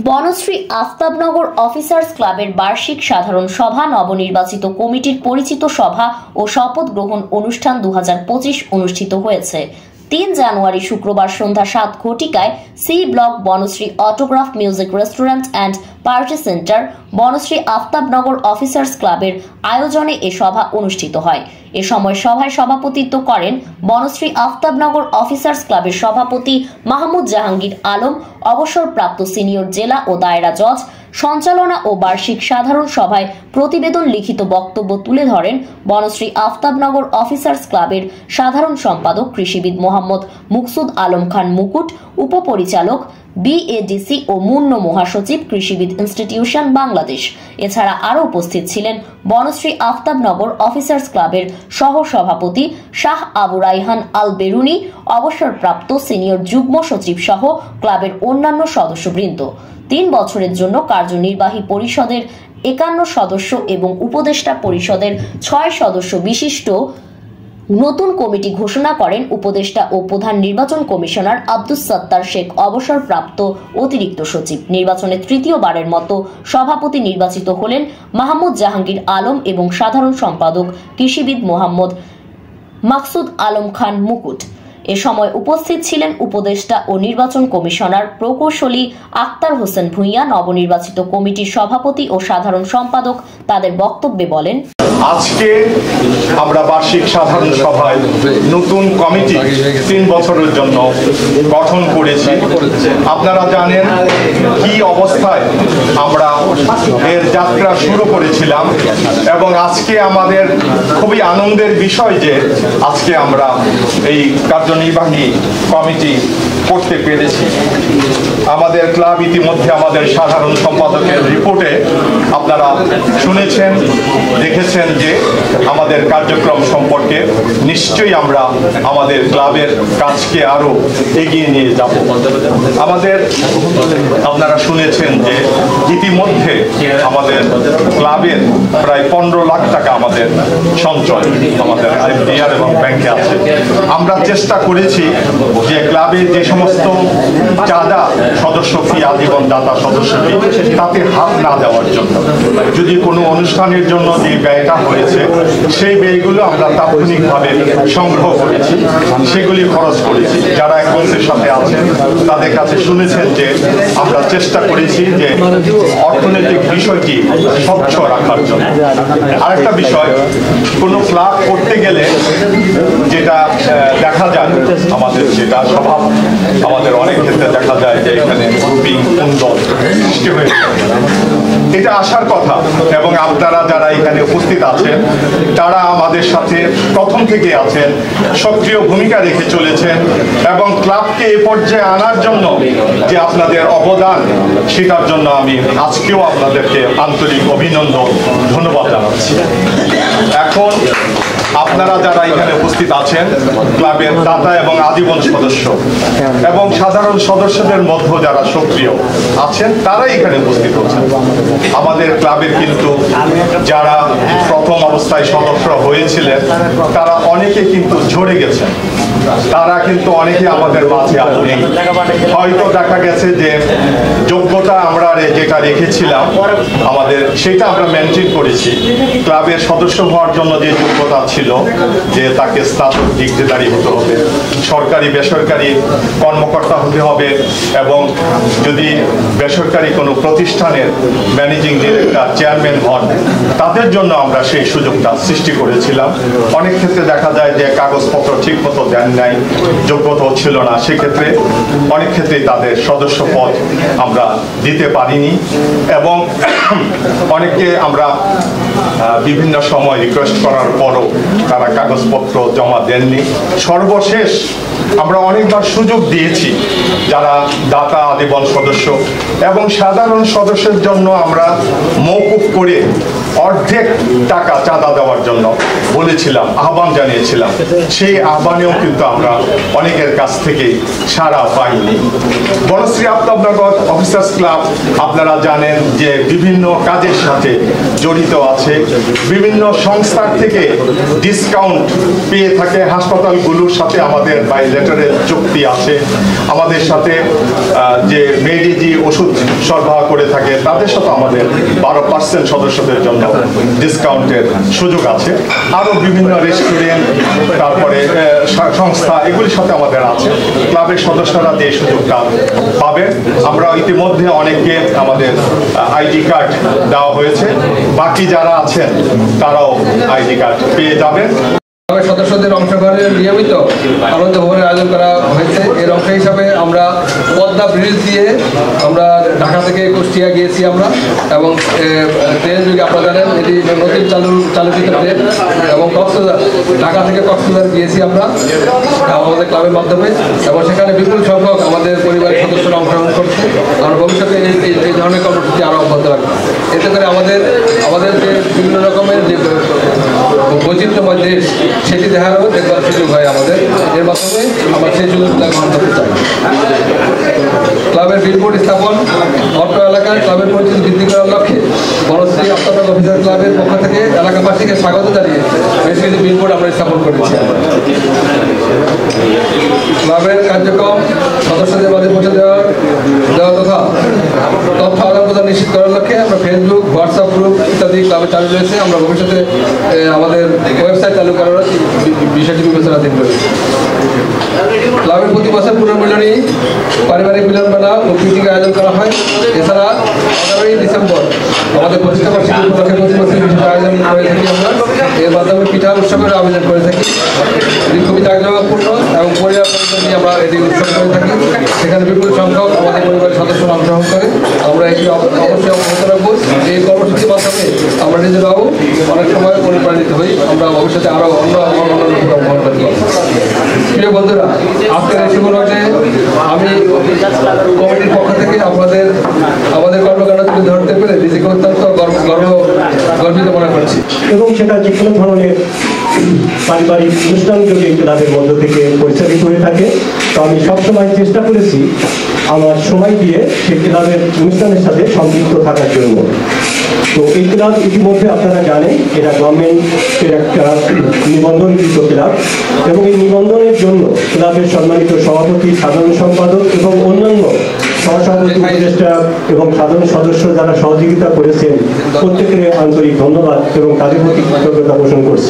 Banasree Aftabnagar officers ক্লাবের বার্ষিক সাধারণ সভা, নবনির্বাচিত কমিটির পরিচিত সভা ও শপথ গ্রহণ অনুষ্ঠান 2025 অনুষ্ঠিত হয়েছে। 3 জানুয়ারি শুক্রবার সন্ধ্যা 7 ঘটিকায় C block Banasree autograph music restaurant and party centre, Banasree Aftabnagar officers ক্লাবের আয়োজনে এ সভা অনুষ্ঠিত হয়। এ সময় সভায় সভাপতিত্ব করেন বনশ্রী আফতাবনগর অফিসার্স ক্লাবের সভাপতি মাহমুদ জাহাঙ্গীর আলম, অবসরপ্রাপ্ত সিনিয়র জেলা ও দায়রা জজ। সঞ্চালনা ও বার্ষিক সাধারণ সভায় প্রতিবেদন লিখিত বক্তব্য তুলে ধরেন বনশ্রী আফতাবনগর অফিসার্স ক্লাবের সাধারণ সম্পাদক কৃষিবিদ মোহাম্মদ মুকসুদ আলম খান মুকুট, উপপরিচালক বিএডিসি ও মুন্ন মহাসচিব, কৃষিবিদ ইনস্টিটিউশন বাংলাদেশ। এছাড়া আরও উপস্থিত ছিলেন বনশ্রী আফতাবনগর অফিসার্স ক্লাবের সহ সভাপতি শাহ আবু রাইহান আল বেরুনি, অবসরপ্রাপ্ত সিনিয়র যুগ্ম সচিব সহ ক্লাবের অন্যান্য সদস্যবৃন্দ। 3 বছরের জন্য কার্যনির্বাহী পরিষদের 51 সদস্য এবং উপদেষ্টা পরিষদের 6 সদস্য বিশিষ্ট নতুন কমিটি ঘোষণা করেন উপদেষ্টা ও প্রধান নির্বাচন কমিশনার আব্দুস সাত্তার শেখ, অবসরপ্রাপ্ত অতিরিক্ত সচিব। নির্বাচনে তৃতীয়বারের মতো সভাপতি নির্বাচিত হলেন মাহমুদ জাহাঙ্গীর আলম এবং সাধারণ সম্পাদক কৃষিবিদ মোহাম্মদ মাকসুদ আলম খান মুকুট। এ সময় উপস্থিত ছিলেন উপদেষ্টা ও নির্বাচন কমিশনার প্রকৌশলী আক্তার হোসেন ভূঁইয়া। নবনির্বাচিত কমিটির সভাপতি ও সাধারণ সম্পাদক তাদের বক্তব্যে বলেন, আজকে আমরা বার্ষিক সাধারণ সভায় নতুন কমিটি 3 বছরের জন্য গঠন করেছি। আপনারা জানেন কি অবস্থায় আমরা এর যাত্রা শুরু করেছিলাম এবং আজকে আমাদের খুবই আনন্দের বিষয় যে আজকে আমরা এই কার্যনির্বাহী কমিটি করতে পেরেছি। আমাদের ক্লাব ইতিমধ্যে আমাদের সাধারণ সম্পাদকের রিপোর্টে আপনারা শুনেছেন, দেখেছেন যে আমাদের কার্যক্রম সম্পর্কে নিশ্চয়ই আমরা আমাদের ক্লাবের কাজকে আরো এগিয়ে নিয়ে যাব। আমাদের আপনারা শুনেছেন যে ইতিমধ্যে আমাদের ক্লাবের প্রায় 15 লাখ টাকা আমাদের সঞ্চয় আমাদের আইডিআর এবং ব্যাংকে আছে। আমরা চেষ্টা করেছি যে ক্লাবে যে সমস্ত চাঁদা, সদস্য ফি, আজীবন দাতা সদস্য ফি, তাতে হাত না দেওয়ার জন্য, যদি কোনো অনুষ্ঠানের জন্য যে ব্যয়টা হয়েছে সেই ব্যয়গুলো আমরা তাৎক্ষণিকভাবে সংগ্রহ করেছি, সেগুলি খরচ করেছি। যারা অ্যাকাউন্টের সাথে আছেন তাদের কাছে শুনেছেন যে আমরা চেষ্টা করেছি যে অর্থনৈতিক বিষয়টি স্বচ্ছ রাখার জন্য। আরেকটা বিষয়, কোনো ক্লাব করতে গেলে যেটা দেখা যায়, আমাদের যেটা স্বভাব, আমাদের অনেক ক্ষেত্রে দেখা যায় যে এখানে গ্রুপিং, কুন্দল সৃষ্টি হয়ে এটা আসার কথা এবং আপনারা যারা এখানে উপস্থিত আছেন তারা আমাদের সাথে প্রথম থেকে আছেন, সক্রিয় ভূমিকা রেখে চলেছেন এবং ক্লাবকে এ পর্যায়ে আনার জন্য যে আপনাদের অবদান, সেটার জন্য আমি আজকেও আপনাদেরকে আন্তরিক অভিনন্দন, ধন্যবাদ জানাচ্ছি। এখন আপনারা যারা এখানে উপস্থিত আছেন, ক্লাবের দাতা এবং আজীবন সদস্য এবং সাধারণ সদস্যদের মধ্যে যারা সক্রিয় আছেন তারাই এখানে উপস্থিত হচ্ছেন। আমাদের ক্লাবের কিন্তু যারা প্রথম অবস্থায় সদস্য হয়েছিলেন তারা অনেকে কিন্তু ঝরে গেছেন, তারা কিন্তু অনেকে আমাদের মাঝে আর নেই। হয়তো দেখা গেছে যে যোগ্যতা আমরা যেটা রেখেছিলাম আমাদের, সেটা আমরা মেনটেন করেছি। ক্লাবের সদস্য হওয়ার জন্য যে যোগ্যতা ছিল যে তাকে স্নাতক ডিগ্রিধারী হতে হবে, সরকারি বেসরকারি কর্মকর্তা হতে হবে এবং যদি বেসরকারি কোনো প্রতিষ্ঠানের ম্যানেজিং ডিরেক্টর, চেয়ারম্যান হন, তাদের জন্য আমরা সেই সুযোগটা সৃষ্টি করেছিলাম। অনেক ক্ষেত্রে দেখা যায় যে কাগজপত্র ঠিক মতো দেন নাই, যোগ্যতাও ছিল না, সেক্ষেত্রে অনেক ক্ষেত্রেই তাদের সদস্য পদ আমরা দিতে পারিনি এবং অনেকে আমরা বিভিন্ন সময় রিকোয়েস্ট করার পরও তারা কাগজপত্র জমা দেননি। সর্বশেষ আমরা অনেকবার সুযোগ দিয়েছি যারা দাতা, আজীবন সদস্য এবং সাধারণ সদস্যের জন্য আমরা মওকুফ করে অর্ধেক টাকা চাঁদা দেওয়ার জন্য বলেছিলাম, আহ্বান জানিয়েছিলাম। সেই আহ্বানেও কিন্তু আমরা অনেকের কাছ থেকে সাড়া পাইনি। বনশ্রী আফতাবনগর অফিসার্স ক্লাব আপনারা জানেন যে বিভিন্ন কাজের সাথে জড়িত আছে আছে, বিভিন্ন সংস্থার থেকে ডিসকাউন্ট পেয়ে থাকে। হাসপাতালগুলোর সাথে আমাদের বাইলেটারাল চুক্তি আছে। আমাদের সাথে যে মেডিজি ওষুধ সরবরাহ করে থাকে তাদের সাথে আমাদের 12% সদস্যদের জন্য ডিসকাউন্টের সুযোগ আছে। আরও বিভিন্ন রেস্টুরেন্ট, তারপরে সংস্থা, এগুলির সাথে আমাদের আছে। ক্লাবের সদস্যরা যে সুযোগটা পাবে। আমরা ইতিমধ্যে অনেককে আমাদের আইডি কার্ড দেওয়া হয়েছে, বাকি যারা আছেন তারাও আইডি কার্ড পেয়ে যাবেন। সদস্যদের অংশগ্রহণের নিয়মিত আনন্দ ভবনের আয়োজন করা হয়েছে। এর অংশ হিসাবে আমরা পদ্মা ব্রিজ দিয়ে আমরা ঢাকা থেকে কুষ্টিয়া গিয়েছি আমরা, এবং ট্রেন যুগে আপনারা জানেন এটি নতুন চালুকৃত ট্রেন, এবং কক্সবাজার, ঢাকা থেকে কক্সবাজার গিয়েছি আমরা আমাদের ক্লাবের মাধ্যমে, এবং সেখানে বিপুল সংখ্যক আমাদের পরিবারের সদস্যরা অংশগ্রহণ করছে। আমরা ভবিষ্যতে এই ধরনের কর্মসূচি আরও অব্যাহত রাখবো। এতে করে আমাদের যে বিভিন্ন রকমের যে বৈচিত্র্যময় দেশ সেটি দেখারও দেখবার সুযোগ হয় আমাদের। এর মাধ্যমে আমরা সেই সুযোগটা গ্রহণ করতে চাই। ক্লাবের বিলবোর্ড স্থাপন, অর্থ এলাকায় ক্লাবের পরিচিতি বৃদ্ধি করার লক্ষ্যে বনশ্রী আত্মনগর অফিসার ক্লাবের পক্ষ থেকে এলাকাবাসীকে স্বাগত জানিয়ে বেশ কিছু বিলবোর্ড আমরা স্থাপন করেছি। ক্লাবের কার্যক্রম সদস্যদের মাঝে পৌঁছে দেওয়া তথা তথ্য আদান প্রদান নিশ্চিত করার লক্ষ্যে আমরা ফেসবুক, হোয়াটসঅ্যাপ গ্রুপ ইত্যাদি ক্লাবে চালু রয়েছে। আমরা ভবিষ্যতে আমাদের ওয়েবসাইট চালু করার বিষয়টি বিবেচনাধীন রয়েছে। ক্লাবের প্রতি বছর পুনর্মিলনী পারিবারিক মিলনমেলা ও পিকনিক আয়োজন করা হয়। এছাড়া 11ই ডিসেম্বর আমাদের প্রতিষ্ঠা বার্ষিকী উপলক্ষে প্রতি বছর বিশেষ আয়োজন করে থাকি আমরা। এর মাধ্যমে পিঠা উৎসবের আয়োজন করে থাকি। এটি খুবই জাঁকজমকপূর্ণ এবং পরিবার নিয়ে আমরা এটি উৎসব করে থাকি। সেখানে বিপুল সংখ্যক আমাদের পরিবারের সদস্যরা অংশগ্রহণ করে। আমরা এটি অবশ্যই অবগত রাখবো। এই কর্মসূচির মাধ্যমে আমরা নিজেরাও অনেক সময় অনুপ্রাণিত হই। আমরা ভবিষ্যতে আরও অন্য গ্রহণ করতে পারবো। প্রিয় বন্ধুরা, আজকের এই শুভ লগ্নে আমি কমিটির পক্ষ থেকে আমাদের কর্মকাণ্ড তুলে ধরতে পেরে নিজেকে অত্যন্ত গর্বিত মনে করছি। এবং সেটা যে কোনো ধরনের পারিবারিক অনুষ্ঠান যদি ক্লাবের মধ্য থেকে পরিচালিত হয়ে থাকে, তো আমি সবসময় চেষ্টা করেছি আমার সময় দিয়ে সেই ক্লাবের অনুষ্ঠানের সাথে সম্পৃক্ত থাকার জন্য। তো এই ক্লাব ইতিমধ্যে আপনারা জানেন এটা গভর্নমেন্টের একটা নিবন্ধনকৃত ক্লাব, এবং এই নিবন্ধনের জন্য ক্লাবের সম্মানিত সভাপতি, সাধারণ সম্পাদক এবং অন্যান্য সহসভাপতি, উপদেষ্টা এবং সাধারণ সদস্য যারা সহযোগিতা করেছেন প্রত্যেকের আন্তরিক ধন্যবাদ এবং তাদের প্রতি কৃতজ্ঞতা পোষণ করছি।